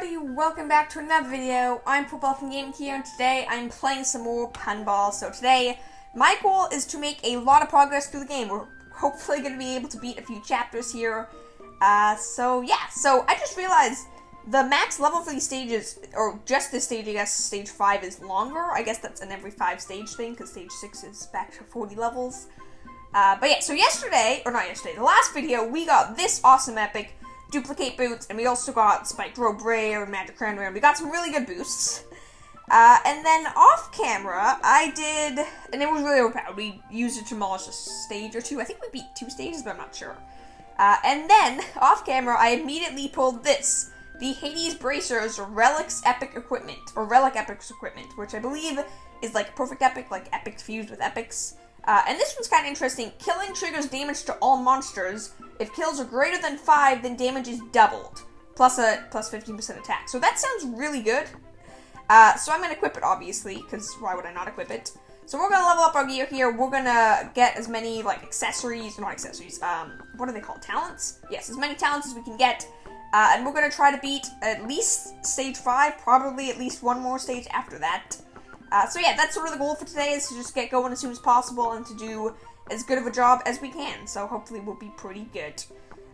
everybody, welcome back to another video. I'm PunBall from Gaming here, and today I'm playing some more PunBall. So today, my goal is to make a lot of progress through the game. We're hopefully going to be able to beat a few chapters here. So I just realized the max level for these stages, or just this stage, I guess, stage 5 is longer. I guess that's an every 5 stage thing, because stage 6 is back to 40 levels. But yeah, so the last video, we got this awesome epic duplicate boots, and we also got spiked robe rare and magic crown rare. We got some really good boosts. And then off camera, I did, and it was really overpowered. We used it to demolish a stage or two. I think we beat 2 stages, but I'm not sure. And then off camera, I immediately pulled this, the Hades Bracers Relics Epic Equipment, or Relic Epics Equipment, which I believe is like perfect epic, like epics fused with epics. And this one's kind of interesting. Killing triggers damage to all monsters. If kills are greater than 5, then damage is doubled. Plus 15% attack. So that sounds really good. So I'm going to equip it, obviously, because why would I not equip it? So we're going to level up our gear here. We're going to get as many, like, what are they called? Talents? Yes, as many talents as we can get. And we're going to try to beat at least stage 5, probably at least one more stage after that. So yeah, that's sort of the goal for today, is to just get going as soon as possible and to do as good of a job as we can. So hopefully we'll be pretty good.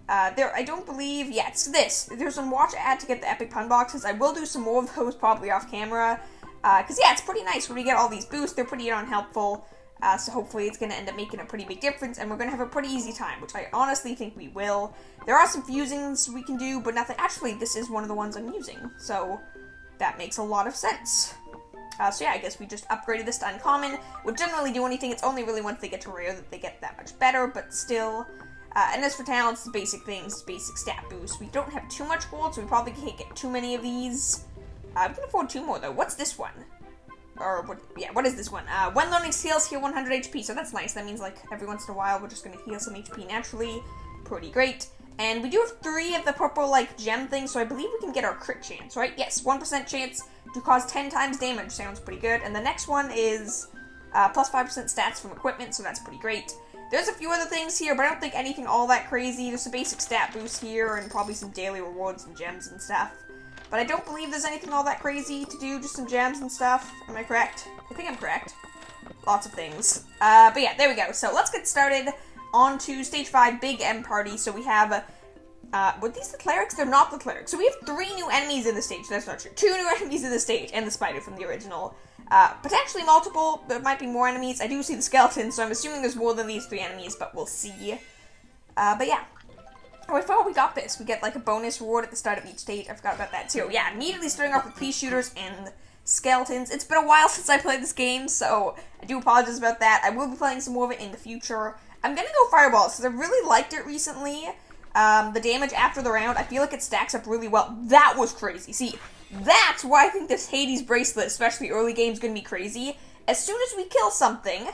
I don't believe, yeah, it's this. There's a watch ad to get the epic pun boxes. I will do some more of those probably off camera. Because yeah, it's pretty nice when we get all these boosts. They're pretty unhelpful. So hopefully it's going to end up making a pretty big difference, and we're going to have a pretty easy time, which I honestly think we will. There are some fusings we can do, but nothing. Actually, this is one of the ones I'm using. So that makes a lot of sense. So yeah, I guess we just upgraded this to uncommon. Would generally do anything. It's only really once they get to rare that they get that much better, but still. And as for talents, the basic things, basic stat boost. We don't have too much gold, so we probably can't get too many of these. We can afford 2 more, though. What's this one? What is this one? When learning skills, heal 100 HP, so that's nice. That means, like, every once in a while, we're just going to heal some HP naturally. Pretty great. And we do have 3 of the purple, like, gem things, so I believe we can get our crit chance, right? Yes, 1% chance to cause 10 times damage. Sounds pretty good. And the next one is plus 5% stats from equipment, so that's pretty great. There's a few other things here, but I don't think anything all that crazy. There's a basic stat boost here, and probably some daily rewards and gems and stuff. But I don't believe there's anything all that crazy to do, just some gems and stuff. Am I correct? I think I'm correct. Lots of things. But yeah, there we go. So let's get started on to Stage 5, Big M Party. So we have, were these the clerics? They're not the clerics. So we have 3 new enemies in the stage. That's not true. 2 new enemies in the stage, and the spider from the original. Potentially multiple. There might be more enemies. I do see the skeleton, so I'm assuming there's more than these 3 enemies, but we'll see. But yeah. Oh, I forgot we got this. We get, like, a bonus reward at the start of each stage. I forgot about that, too. Yeah, immediately starting off with pea shooters and skeletons. It's been a while since I played this game, so I do apologize about that. I will be playing some more of it in the future. I'm gonna go fireballs, because I really liked it recently. The damage after the round, I feel like it stacks up really well. That was crazy. See, that's why I think this Hades bracelet, especially early game, is gonna be crazy. As soon as we kill something,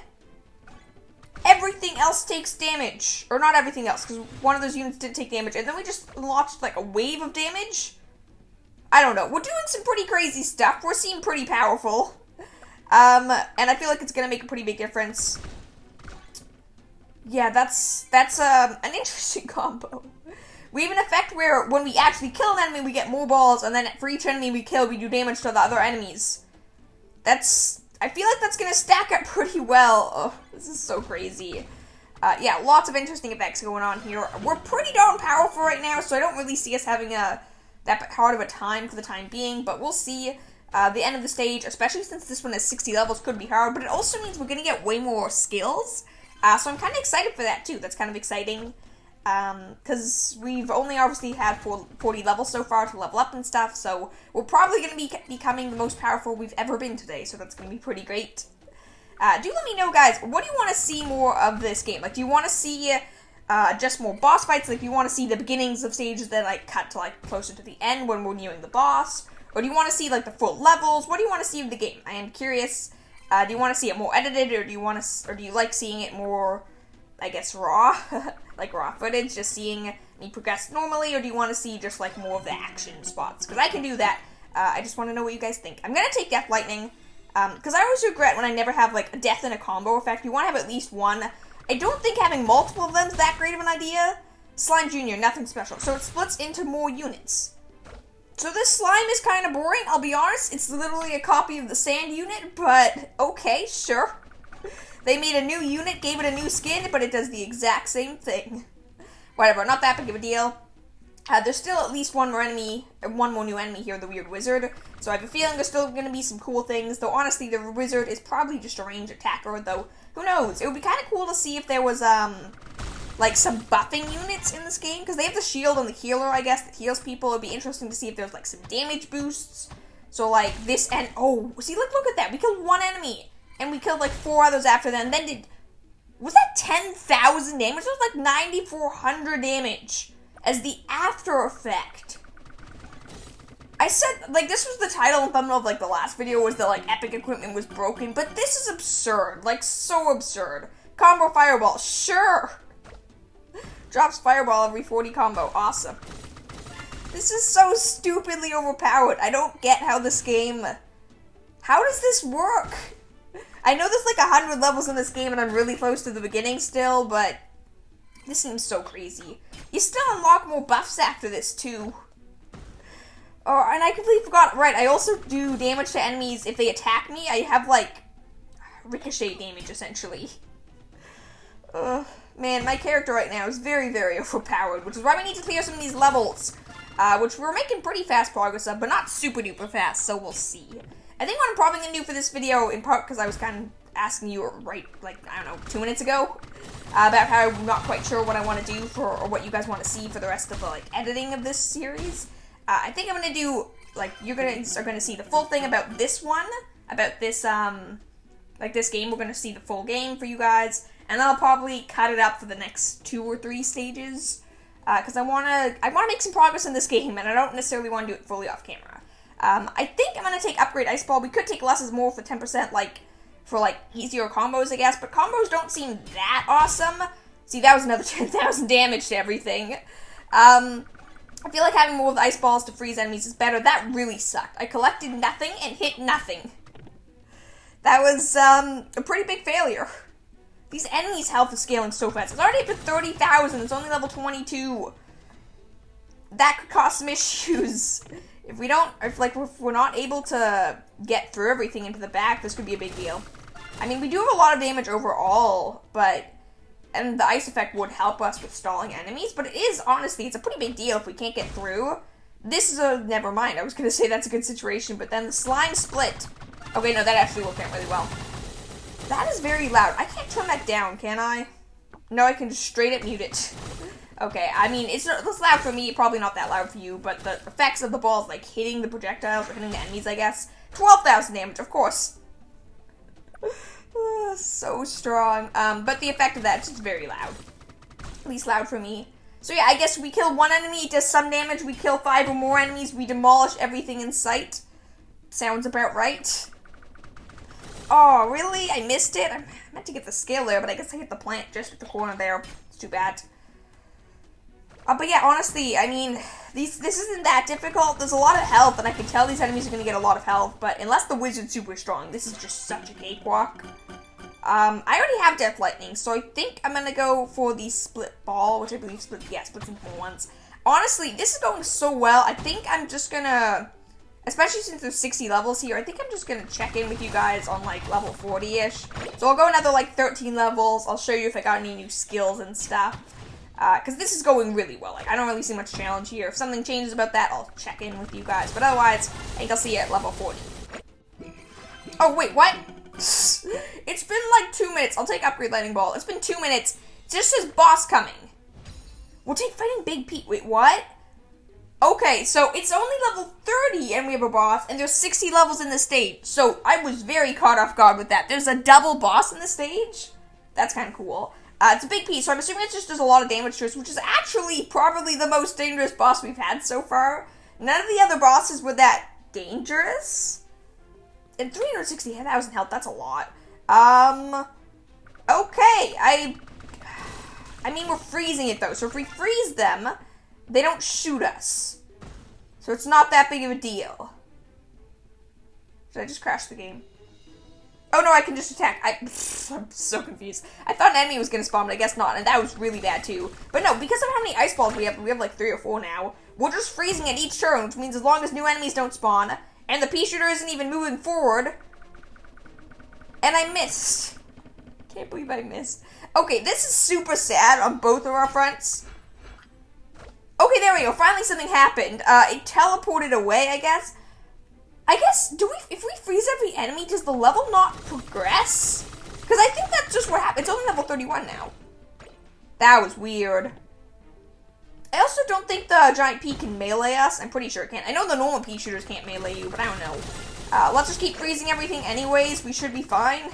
everything else takes damage. Or not everything else, because one of those units did take damage. And then we just launched, like, a wave of damage. I don't know. We're doing some pretty crazy stuff. We're seeming pretty powerful. And I feel like it's going to make a pretty big difference. Yeah, that's an interesting combo. We have an effect where when we actually kill an enemy, we get more balls. And then for each enemy we kill, we do damage to the other enemies. I feel like that's going to stack up pretty well. Oh, this is so crazy. Yeah, lots of interesting effects going on here. We're pretty darn powerful right now, so I don't really see us having that hard of a time for the time being, but we'll see. The end of the stage, especially since this one has 60 levels, could be hard, but it also means we're going to get way more skills. So I'm kind of excited for that, too. That's kind of exciting. Because we've only obviously had 40 levels so far to level up and stuff, so we're probably going to be becoming the most powerful we've ever been today, so that's going to be pretty great. Do let me know, guys, what do you want to see more of this game? Like, do you want to see just more boss fights? Like, do you want to see the beginnings of stages that, like, cut to, like, closer to the end when we're nearing the boss? Or do you want to see, like, the full levels? What do you want to see of the game? I am curious. Do you want to see it more edited, or do you like seeing it more, I guess, raw? Like raw footage, just seeing me progress normally, or do you want to see just, like, more of the action spots? Because I can do that. I just want to know what you guys think. I'm going to take Death Lightning, because I always regret when I never have, like, a death and a combo effect. You want to have at least one. I don't think having multiple of them is that great of an idea. Slime Jr., nothing special. So it splits into more units. So this slime is kind of boring, I'll be honest. It's literally a copy of the sand unit, but okay, sure. They made a new unit, gave it a new skin, but it does the exact same thing. Whatever, not that big of a deal. There's still at least one more new enemy here, the Weird Wizard. So I have a feeling there's still going to be some cool things, though honestly the Wizard is probably just a ranged attacker, though who knows. It would be kind of cool to see if there was, like some buffing units in this game, because they have the shield and the healer, I guess, that heals people. It would be interesting to see if there's like some damage boosts. So like this, and oh, see, look at that. We killed one enemy, and we killed like 4 others after that, and then was that 10,000 damage? It was like 9,400 damage as the after effect. I said, like, this was the title and thumbnail of, like, the last video was that, like, epic equipment was broken, but this is absurd. Like, so absurd. Combo Fireball, sure. Drops Fireball every 40 combo, awesome. This is so stupidly overpowered. I don't get how this game... How does this work? I know there's, like, 100 levels in this game, and I'm really close to the beginning still, but... This seems so crazy. You still unlock more buffs after this, too. Oh, and I completely forgot. Right, I also do damage to enemies if they attack me. I have, like, ricochet damage, essentially. Man, my character right now is very, very overpowered, which is why we need to clear some of these levels, which we're making pretty fast progress of, but not super duper fast, so we'll see. I think what I'm probably going to do for this video, in part because I was kind of asking you right, like, I don't know, 2 minutes ago, about how I'm not quite sure what I want to do for, or what you guys want to see for the rest of the, like, editing of this series. I think I'm going to do, like, you guys are going to see the full thing about this one, about this, like, this game. We're going to see the full game for you guys, and then I'll probably cut it up for the next 2 or 3 stages, because I want to make some progress in this game, and I don't necessarily want to do it fully off camera. I think I'm going to take Upgrade Ice Ball. We could take Less is More for 10%, like, for, like, easier combos, I guess, but combos don't seem that awesome. See, that was another 10,000 damage to everything. I feel like having more of the ice balls to freeze enemies is better. That really sucked. I collected nothing and hit nothing. That was, a pretty big failure. These enemies' health is scaling so fast. It's already up to 30,000. It's only level 22. That could cause some issues. If we're not able to get through everything into the back, this could be a big deal. I mean, we do have a lot of damage overall, and the ice effect would help us with stalling enemies, but it is, honestly, it's a pretty big deal if we can't get through. This is never mind, I was gonna say that's a good situation, but then the slime split. Okay, no, that actually worked out really well. That is very loud. I can't turn that down, can I? No, I can just straight up mute it. Okay, I mean, it's loud for me, probably not that loud for you, but the effects of the balls, like, hitting the projectiles or hitting the enemies, I guess. 12,000 damage, of course. So strong. But the effect of that is just very loud. At least loud for me. So yeah, I guess we kill one enemy, it does some damage. We kill 5 or more enemies, we demolish everything in sight. Sounds about right. Oh, really? I missed it? I meant to get the scale there, but I guess I hit the plant just at the corner there. It's too bad. But yeah, honestly, I mean, this isn't that difficult. There's a lot of health, and I can tell these enemies are going to get a lot of health, but unless the wizard's super strong, this is just such a cakewalk. I already have Death Lightning, so I think I'm going to go for the Split Ball, which I believe splits into 4 once. Honestly, this is going so well. I think I'm just going to, especially since there's 60 levels here, I think I'm just going to check in with you guys on, like, level 40-ish. So I'll go another, like, 13 levels. I'll show you if I got any new skills and stuff. Because this is going really well. Like, I don't really see much challenge here. If something changes about that, I'll check in with you guys. But otherwise, I think I'll see you at level 40. Oh, wait, what? It's been like 2 minutes. I'll take Upgrade Lightning Ball. It's been 2 minutes. It just says boss coming. We'll take Fighting Big Pete. Wait, what? Okay, so it's only level 30 and we have a boss, and there's 60 levels in the stage. So I was very caught off guard with that. There's a double boss in the stage? That's kind of cool. It's a big piece, so I'm assuming it just does a lot of damage to us, which is actually probably the most dangerous boss we've had so far. None of the other bosses were that dangerous. And 360,000 health, that's a lot. Okay, I mean, we're freezing it, though, so if we freeze them, they don't shoot us. So it's not that big of a deal. Did I just crash the game? Oh no, I can just attack. I'm so confused. I thought an enemy was gonna spawn, but I guess not, and that was really bad too. But no, because of how many ice balls we have like 3 or 4 now, we're just freezing at each turn, which means as long as new enemies don't spawn, and the pea shooter isn't even moving forward, and I missed. Can't believe I missed. Okay, this is super sad on both of our fronts. Okay, there we go. Finally something happened. It teleported away, I guess. If we freeze every enemy, does the level not progress? Because I think that's just what happened. It's only level 31 now. That was weird. I also don't think the giant pea can melee us. I'm pretty sure it can. I know the normal pea shooters can't melee you, but I don't know. Let's just keep freezing everything anyways. We should be fine.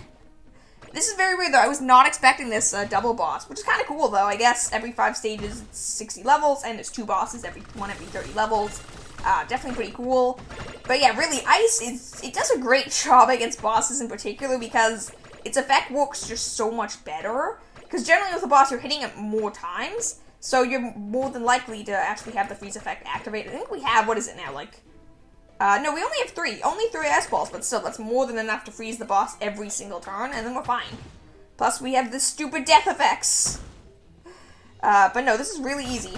This is very weird, though. I was not expecting this double boss, which is kind of cool, though. I guess every 5 stages, it's 60 levels, and there's 2 bosses, every 30 levels. Definitely pretty cool. But yeah, really, Ice, it does a great job against bosses in particular, because its effect works just so much better. Because generally with a boss, you're hitting it more times, so you're more than likely to actually have the freeze effect activated. I think we have, what is it now, like... no, we only have 3. Only 3 ice balls, but still, that's more than enough to freeze the boss every single turn, and then we're fine. Plus, we have the stupid death effects. But no, this is really easy.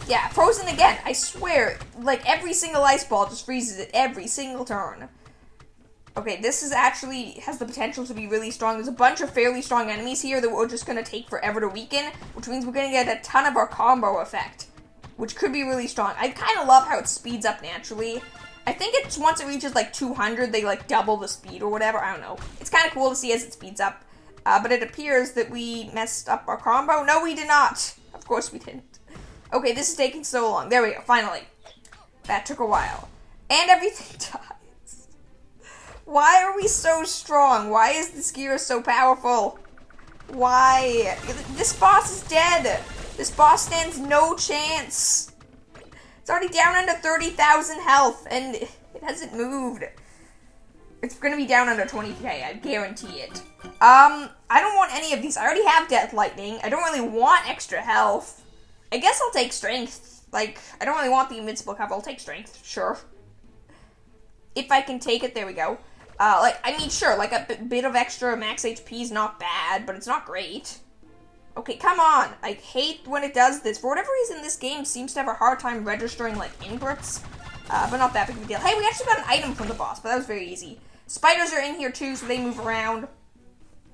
Yeah, frozen again. I swear, like, every single ice ball just freezes it every single turn. Okay, this is actually, has the potential to be really strong. There's a bunch of fairly strong enemies here that we're just going to take forever to weaken, which means we're going to get a ton of our combo effect, which could be really strong. I kind of love how it speeds up naturally. I think it's once it reaches like 200, they like double the speed or whatever. I don't know. It's kind of cool to see as it speeds up. But it appears that we messed up our combo. No, we did not. Of course we didn't. Okay, this is taking so long. There we go, finally. That took a while. And everything dies. Why are we so strong? Why is this gear so powerful? Why? This boss is dead. This boss stands no chance. It's already down under 30,000 health, and it hasn't moved. It's gonna be down under 20k, I guarantee it. I don't want any of these. I already have Death Lightning. I don't really want extra health. I guess I'll take Strength. Like, I don't really want the Invincible cover. I'll take Strength, sure. If I can take it, there we go. Sure, like a bit of extra max HP is not bad, but it's not great. Okay, come on. I hate when it does this. For whatever reason, this game seems to have a hard time registering, like, inputs. But not that big of a deal. Hey, we actually got an item from the boss, but that was very easy. Spiders are in here, too, so they move around.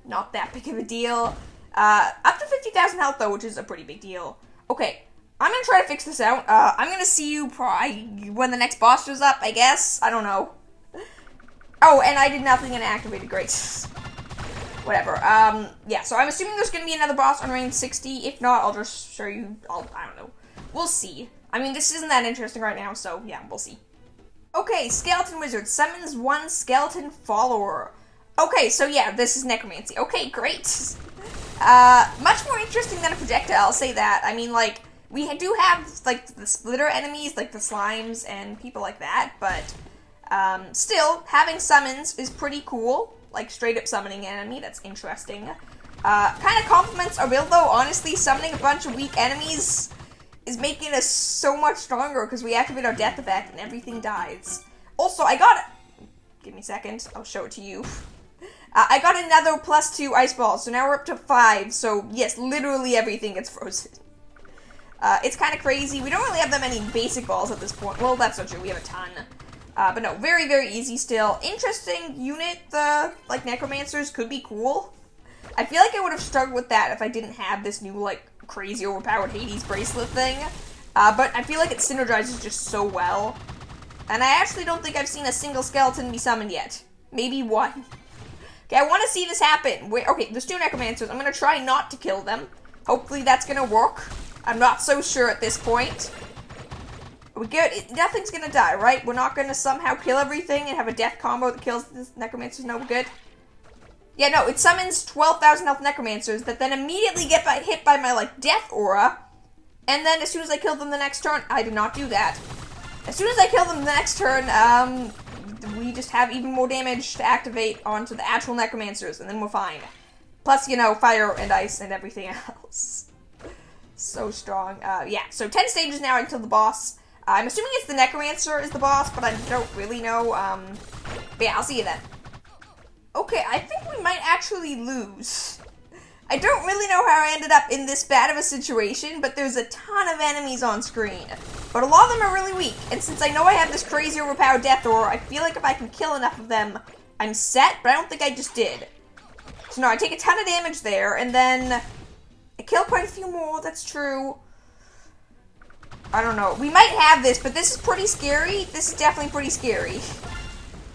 Not that big of a deal. Up to 50,000 health, though, which is a pretty big deal. Okay, I'm gonna try to fix this out. I'm gonna see you probably when the next boss shows up, I guess. I don't know. Oh, and I did nothing and activated. Great. Whatever. Yeah, so I'm assuming there's gonna be another boss on range 60. If not, I'll just show you. I don't know. We'll see. I mean, this isn't that interesting right now, so yeah, we'll see. Okay, Skeleton Wizard summons 1 skeleton follower. Okay, so yeah, this is necromancy. Okay, great. Much more interesting than a projectile, I'll say that. I mean, like, we do have, like, the splitter enemies, like the slimes and people like that, but, still, having summons is pretty cool. Like, straight-up summoning an enemy, that's interesting. Kind of complements our build, though. Honestly, summoning a bunch of weak enemies is making us so much stronger, because we activate our death effect and everything dies. Also, I got it. Give me a second, I'll show it to you. I got another +2 ice balls, so now we're up to 5, so yes, literally everything gets frozen. It's kind of crazy. We don't really have that many basic balls at this point. Well, that's not true, we have a ton. But no, very, very easy still. Interesting unit, like, necromancers could be cool. I feel like I would have struggled with that if I didn't have this new, like, crazy overpowered Hades bracelet thing. But I feel like it synergizes just so well. And I actually don't think I've seen a single skeleton be summoned yet. Maybe 1. Okay, I want to see this happen. Okay, there's 2 necromancers. I'm going to try not to kill them. Hopefully that's going to work. I'm not so sure at this point. Are we good? Nothing's going to die, right? We're not going to somehow kill everything and have a death combo that kills the necromancers. No, we're good? Yeah, no, it summons 12,000 health necromancers that then immediately get hit by my, like, death aura. And then as soon as I kill them the next turn, I did not do that. As soon as I kill them the next turn, we just have even more damage to activate onto the actual necromancers, and then we're fine. Plus, you know, fire and ice and everything else. So strong. Yeah, so 10 stages now until the boss. I'm assuming it's the necromancer is the boss, but I don't really know. But yeah, I'll see you then. Okay, I think we might actually lose. I don't really know how I ended up in this bad of a situation, but there's a ton of enemies on screen. But a lot of them are really weak, and since I know I have this crazy overpowered death aura, I feel like if I can kill enough of them, I'm set, but I don't think I just did. So no, I take a ton of damage there, and then I kill quite a few more, that's true. I don't know. We might have this, but this is pretty scary. This is definitely pretty scary.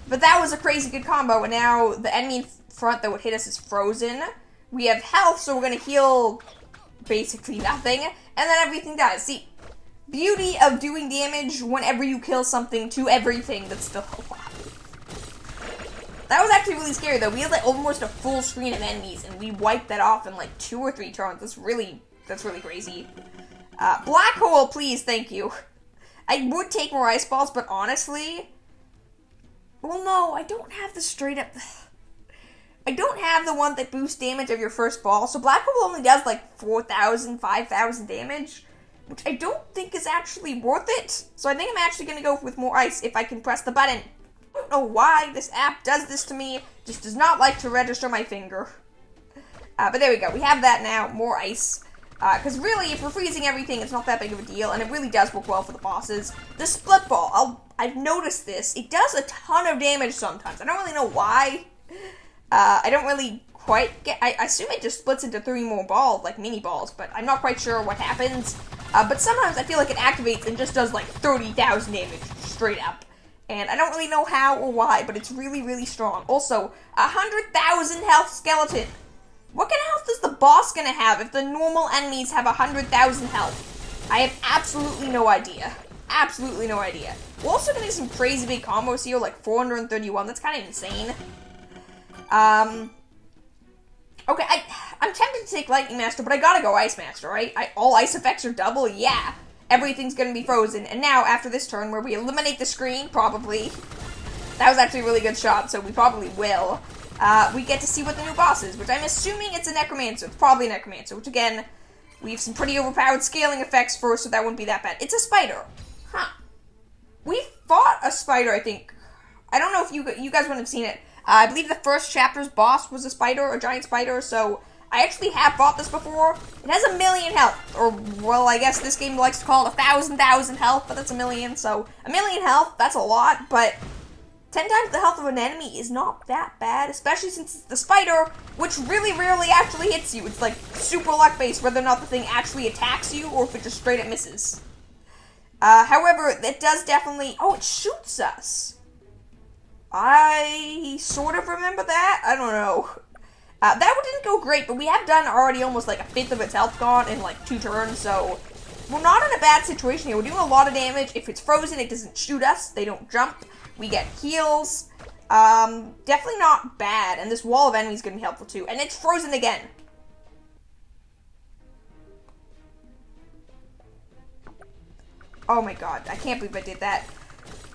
But that was a crazy good combo, and now the enemy in front that would hit us is frozen. We have health, so we're going to heal basically nothing, and then everything dies. See, beauty of doing damage whenever you kill something to everything that's still alive. That was actually really scary, though. We had like almost a full screen of enemies, and we wiped that off in like 2 or 3 turns. That's really crazy. Black hole, please, thank you. I would take more ice balls, but honestly, well, no, I don't have the straight up. I don't have the one that boosts damage of your first ball, so Black Hole only does like 4,000, 5,000 damage, which I don't think is actually worth it. So I think I'm actually going to go with more ice if I can press the button. I don't know why this app does this to me, just does not like to register my finger. But there we go, we have that now, more ice. Because really, if we're freezing everything, it's not that big of a deal, and it really does work well for the bosses. The split ball, I've noticed this, it does a ton of damage sometimes. I don't really know why. I don't really quite get, I assume it just splits into 3 more balls, like mini balls, but I'm not quite sure what happens. But sometimes I feel like it activates and just does like 30,000 damage straight up. And I don't really know how or why, but it's really, really strong. Also, 100,000 health skeleton. What kind of health is the boss gonna have if the normal enemies have 100,000 health? I have absolutely no idea. Absolutely no idea. We're also getting some crazy big combos here, like 431. That's kind of insane. Okay, I'm tempted to take Lightning Master, but I gotta go Ice Master, right? All ice effects are double, yeah. Everything's gonna be frozen. And now, after this turn, where we eliminate the screen, probably. That was actually a really good shot, so we probably will. We get to see what the new boss is, which I'm assuming it's a Necromancer. It's probably a Necromancer, which again, we have some pretty overpowered scaling effects first, so that wouldn't be that bad. It's a spider. Huh. We fought a spider, I think. I don't know if you guys wouldn't have seen it. I believe the first chapter's boss was a spider, a giant spider, so I actually have fought this before. It has 1,000,000 health, or, well, I guess this game likes to call it 1,000,000 health, but that's 1,000,000, so 1,000,000 health, that's a lot, but 10 times the health of an enemy is not that bad, especially since it's the spider, which really rarely actually hits you. It's like super luck-based whether or not the thing actually attacks you, or if it just straight up misses. However, it does definitely, oh, it shoots us. I sort of remember that. I don't know. That one didn't go great, but we have done already almost like 1/5 of its health gone in like 2 turns, so we're not in a bad situation here. We're doing a lot of damage. If it's frozen, it doesn't shoot us. They don't jump. We get heals. Definitely not bad, and this wall of enemies is going to be helpful too. And it's frozen again. Oh my god, I can't believe I did that.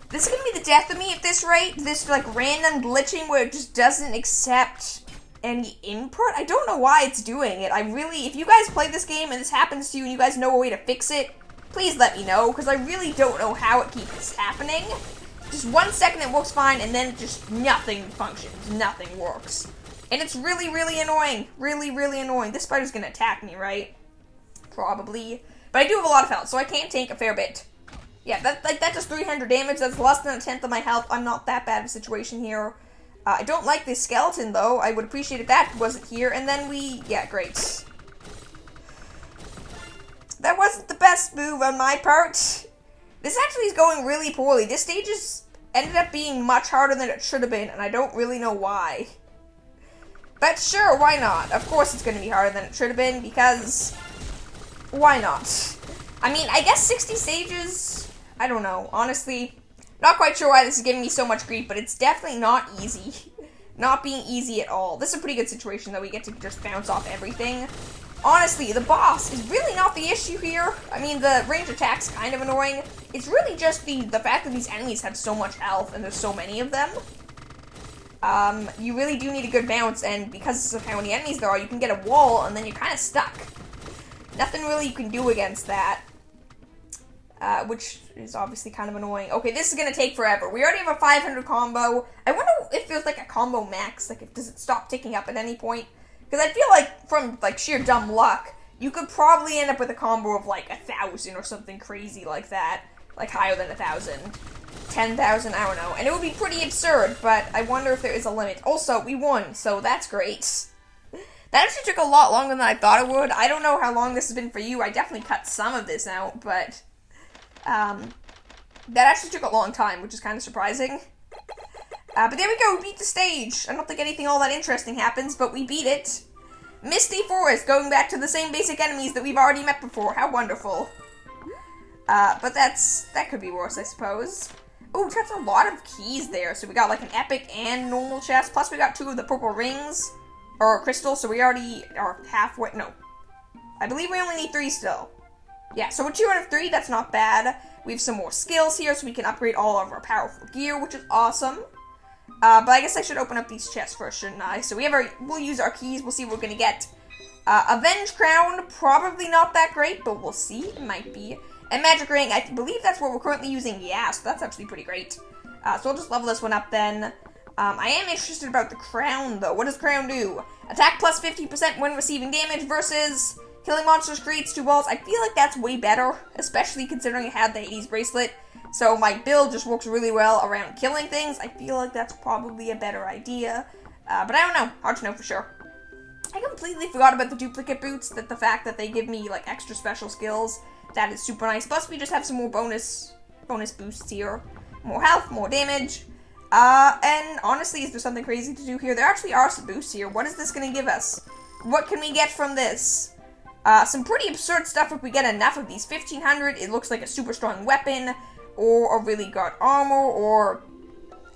This is going to be the death of me at this rate. This, like, random glitching where it just doesn't accept any input. I don't know why it's doing it. If you guys play this game and this happens to you and you guys know a way to fix it, please let me know, because I really don't know how it keeps happening. Just 1 second it works fine, and then just nothing functions. Nothing works. And it's really, really annoying. Really, really annoying. This spider's going to attack me, right? Probably. But I do have a lot of health, so I can tank a fair bit. Yeah, that does 300 damage. That's less than 1/10 of my health. I'm not that bad of a situation here. I don't like this skeleton, though. I would appreciate if that wasn't here. And then yeah, great. That wasn't the best move on my part. This actually is going really poorly. This stage ended up being much harder than it should have been, and I don't really know why. But sure, why not? Of course it's going to be harder than it should have been, because why not? I mean, I guess 60 stages... I don't know, honestly, not quite sure why this is giving me so much grief, but it's definitely not easy. Not being easy at all. This is a pretty good situation, though. We get to just bounce off everything. Honestly, the boss is really not the issue here. I mean, the range attack's kind of annoying. It's really just the fact that these enemies have so much health, and there's so many of them. You really do need a good bounce, and because of how many enemies there are, you can get a wall, and then you're kind of stuck. Nothing really you can do against that. Which is obviously kind of annoying. Okay, this is going to take forever. We already have a 500 combo. I wonder if there's like a combo max. Like, does it stop ticking up at any point? Because I feel like from like sheer dumb luck, you could probably end up with a combo of like 1,000 or something crazy like that. Like higher than 1,000. 10,000, I don't know. And it would be pretty absurd, but I wonder if there is a limit. Also, we won, so that's great. That actually took a lot longer than I thought it would. I don't know how long this has been for you. I definitely cut some of this out, but that actually took a long time, which is kind of surprising. But there we go, we beat the stage. I don't think anything all that interesting happens, but we beat it. Misty Forest, going back to the same basic enemies that we've already met before. How wonderful. But that could be worse, I suppose. Oh, we got a lot of keys there. So we got like an epic and normal chest. Plus we got 2 of the purple rings. Or crystals, so we already are halfway. No. I believe we only need 3 still. Yeah, so we're 2 out of 3. That's not bad. We have some more skills here, so we can upgrade all of our powerful gear, which is awesome. But I guess I should open up these chests first, shouldn't I? So we'll use our keys. We'll see what we're going to get. Avenge Crown, probably not that great, but we'll see. It might be. And Magic Ring, I believe that's what we're currently using. Yeah, so that's actually pretty great. So I'll just level this one up then. I am interested about the Crown, though. What does Crown do? Attack plus 50% when receiving damage versus killing monsters creates 2 balls. I feel like that's way better, especially considering I had the Hades bracelet. So my build just works really well around killing things. I feel like that's probably a better idea. But I don't know. Hard to know for sure. I completely forgot about the duplicate boots, the fact that they give me like extra special skills. That is super nice. Plus we just have some more bonus boosts here. More health, more damage. And honestly, is there something crazy to do here? There actually are some boosts here. What is this going to give us? What can we get from this? Some pretty absurd stuff if we get enough of these. 1,500, it looks like a super strong weapon, or a really good armor, or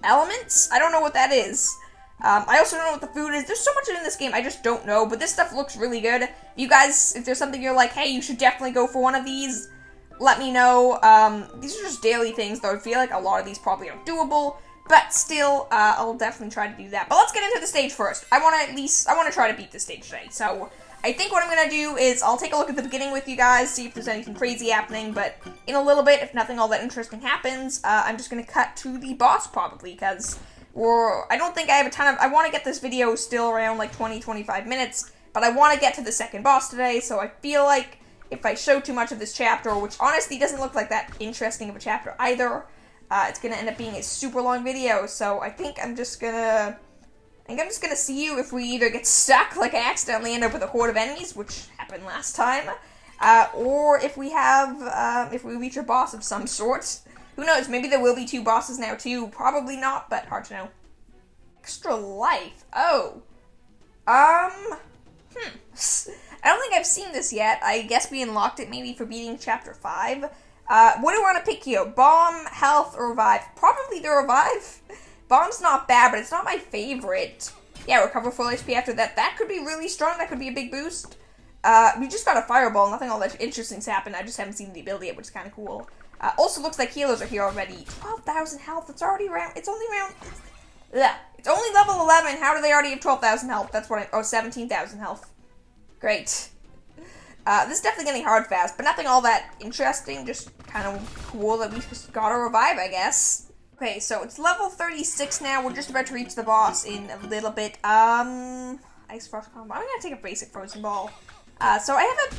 elements? I don't know what that is. I also don't know what the food is. There's so much in this game, I just don't know, but this stuff looks really good. You guys, if there's something you're like, hey, you should definitely go for one of these, let me know. These are just daily things, though I feel like a lot of these probably are doable. But still, I'll definitely try to do that. But let's get into the stage first. I want to try to beat this stage today. So, I think what I'm going to do is I'll take a look at the beginning with you guys, see if there's anything crazy happening. But in a little bit, if nothing all that interesting happens, I'm just going to cut to the boss probably. Because I don't think I have a ton of... I want to get this video still around like 20-25 minutes. But I want to get to the second boss today. So I feel like if I show too much of this chapter, which honestly doesn't look like that interesting of a chapter either... it's going to end up being a super long video, so I think I'm just going to see you if we either get stuck, like I accidentally end up with a horde of enemies, which happened last time, or if we reach a boss of some sort. Who knows, maybe there will be 2 bosses now too, probably not, but hard to know. Extra life, oh. I don't think I've seen this yet. I guess we unlocked it maybe for beating Chapter 5. What do I want to pick here? Bomb, health, or revive? Probably the revive. Bomb's not bad, but it's not my favorite. Yeah, recover full HP after that. That could be really strong. That could be a big boost. We just got a fireball. Nothing all that interesting's happened. I just haven't seen the ability yet, which is kind of cool. Also looks like healers are here already. 12,000 health. It's already around. It's only around. It's only level 11. How do they already have 12,000 health? That's what 17,000 health. Great. This is definitely getting hard fast, but nothing all that interesting, just kind of cool that we just got a revive, I guess. Okay, so it's level 36 now, we're just about to reach the boss in a little bit. Ice Frost combo, I'm gonna take a basic Frozen Ball. So I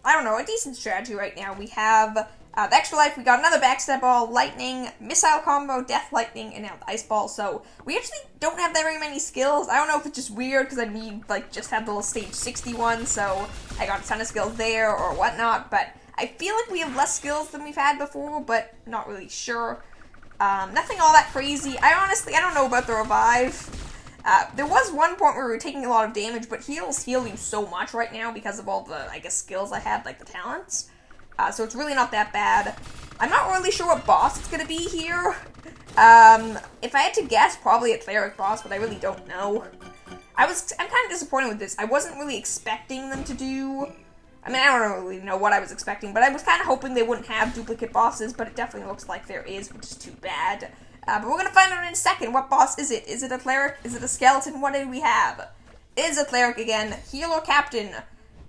have a decent strategy right now. We have the extra life, we got another Backstab Ball, Lightning, Missile Combo, Death Lightning, and now the Ice Ball, so we actually don't have that very many skills. I don't know if it's just weird, because just had the little stage 61, so I got a ton of skills there, or whatnot, but I feel like we have less skills than we've had before, but not really sure. Nothing all that crazy. I don't know about the revive. There was one point where we were taking a lot of damage, but heals heal you so much right now because of all the, I guess, skills I had, like the talents. So it's really not that bad. I'm not really sure what boss it's going to be here. If I had to guess, probably a cleric boss, but I really don't know. I'm kind of disappointed with this. I wasn't really expecting them to do... I mean, I don't really know what I was expecting, but I was kind of hoping they wouldn't have duplicate bosses, but it definitely looks like there is, which is too bad. But we're going to find out in a second. What boss is it? Is it a cleric? Is it a skeleton? What do we have? It is a cleric again. Healer Captain.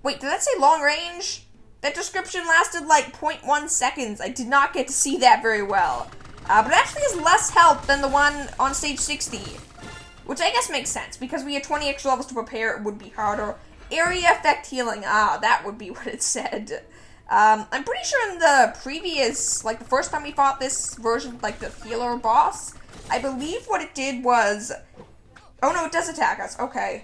Wait, did that say long range? That description lasted like 0.1 seconds. I did not get to see that very well. But it actually has less health than the one on stage 60. Which I guess makes sense, because we had 20 extra levels to prepare, it would be harder. Area effect healing, that would be what it said. I'm pretty sure in the previous, like the first time we fought this version, like the healer boss, I believe what it did was, oh no, it does attack us, okay.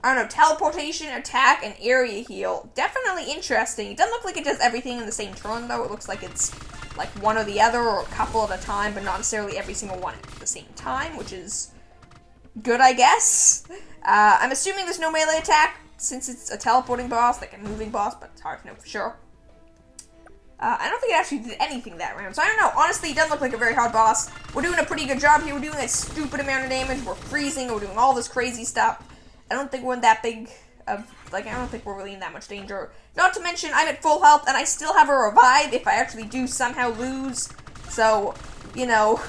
I don't know, teleportation, attack, and area heal. Definitely interesting. It doesn't look like it does everything in the same turn, though. It looks like it's like one or the other, or a couple at a time, but not necessarily every single one at the same time, which is good, I guess. I'm assuming there's no melee attack, since it's a teleporting boss, like a moving boss, but it's hard to know for sure. I don't think it actually did anything that round, so I don't know. Honestly, it doesn't look like a very hard boss. We're doing a pretty good job here. We're doing a stupid amount of damage. We're freezing. We're doing all this crazy stuff. I don't think we're in that big of, like, I don't think we're really in that much danger. Not to mention, I'm at full health, and I still have a revive if I actually do somehow lose. So, you know,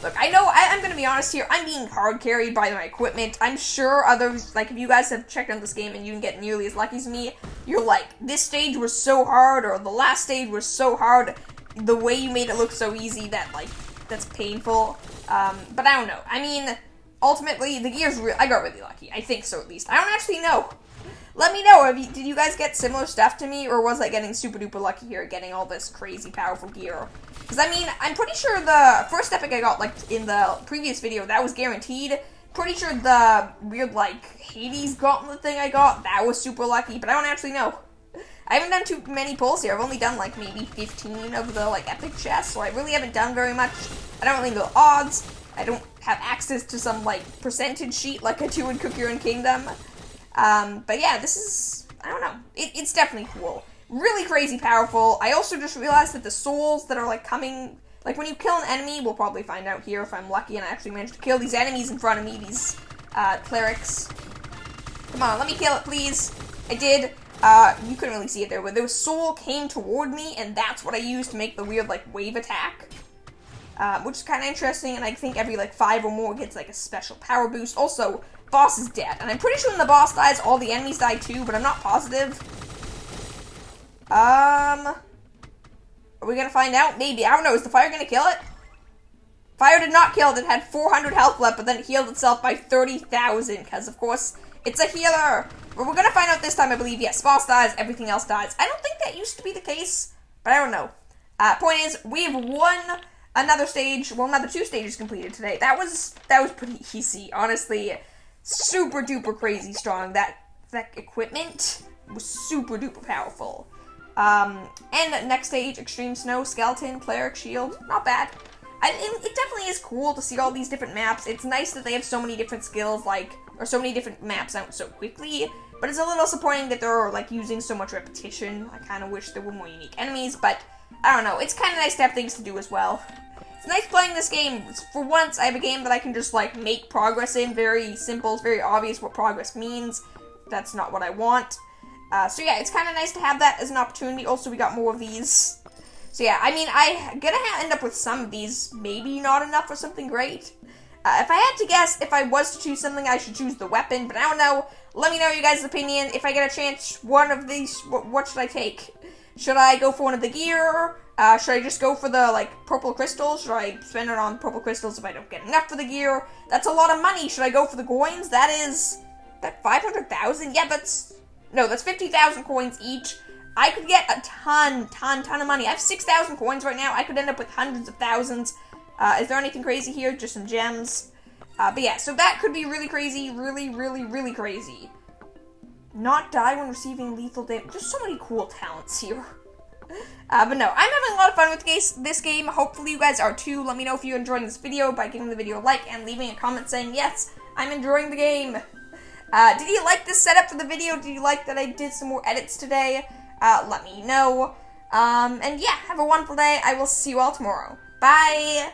look, I know, I'm gonna be honest here, I'm being hard carried by my equipment. I'm sure others, like, if you guys have checked out this game and you didn't get nearly as lucky as me, you're like, this stage was so hard, or the last stage was so hard, the way you made it look so easy that, like, that's painful. But I don't know. I mean, ultimately, the gear's I got really lucky. I think so, at least. I don't actually know. Let me know, did you guys get similar stuff to me, or was I getting super duper lucky here, getting all this crazy powerful gear? Because, I mean, I'm pretty sure the first epic I got, like, in the previous video, that was guaranteed. Pretty sure the weird, like, Hades gauntlet thing I got, that was super lucky, but I don't actually know. I haven't done too many pulls here. I've only done, like, maybe 15 of the, like, epic chests, so I really haven't done very much. I don't really know the odds. I don't have access to some, like, percentage sheet like I do in Cookie Run Kingdom. But yeah, this is, I don't know, it's definitely cool. Really crazy powerful. I also just realized that the souls that are, like, coming, like, when you kill an enemy, we'll probably find out here if I'm lucky and I actually manage to kill these enemies in front of me, these, clerics. Come on, let me kill it, please. I did. You couldn't really see it there, but their soul came toward me, and that's what I used to make the weird, like, wave attack. Which is kind of interesting, and I think every, like, 5 or more gets, like, a special power boost. Also, boss is dead, and I'm pretty sure when the boss dies, all the enemies die too, but I'm not positive. Are we gonna find out? Maybe. I don't know. Is the fire gonna kill it? Fire did not kill it. It had 400 health left, but then it healed itself by 30,000, because, of course, it's a healer. But we're gonna find out this time, I believe. Yes, boss dies, everything else dies. I don't think that used to be the case, but I don't know. Point is, we've won another stage, well, another 2 stages completed today. That was pretty easy, honestly. Super duper crazy strong. That equipment was super duper powerful. And next stage, Extreme Snow, Skeleton, Cleric, Shield. Not bad. It definitely is cool to see all these different maps. It's nice that they have so many different skills, like, or so many different maps out so quickly. But it's a little disappointing that they're, like, using so much repetition. I kind of wish there were more unique enemies, but I don't know. It's kind of nice to have things to do as well. It's nice playing this game. For once, I have a game that I can just, like, make progress in. Very simple. It's very obvious what progress means. That's not what I want. So yeah, it's kind of nice to have that as an opportunity. Also, we got more of these. So yeah, I mean, I'm gonna end up with some of these. Maybe not enough for something great. If I had to guess, if I was to choose something, I should choose the weapon. But I don't know. Let me know your guys' opinion. If I get a chance, one of these, what should I take? Should I go for one of the gear? Should I just go for the, like, purple crystals? Should I spend it on purple crystals if I don't get enough for the gear? That's a lot of money. Should I go for the coins? That 500,000? Yeah, that's 50,000 coins each. I could get a ton of money. I have 6,000 coins right now. I could end up with hundreds of thousands. Is there anything crazy here? Just some gems. But yeah, so that could be really crazy. Really crazy. Not die when receiving lethal damage. Just so many cool talents here. But no, I'm having a lot of fun with this game. Hopefully you guys are too. Let me know if you're enjoying this video by giving the video a like and leaving a comment saying, yes, I'm enjoying the game. Did you like this setup for the video? Did you like that I did some more edits today? Let me know. And yeah, have a wonderful day. I will see you all tomorrow. Bye!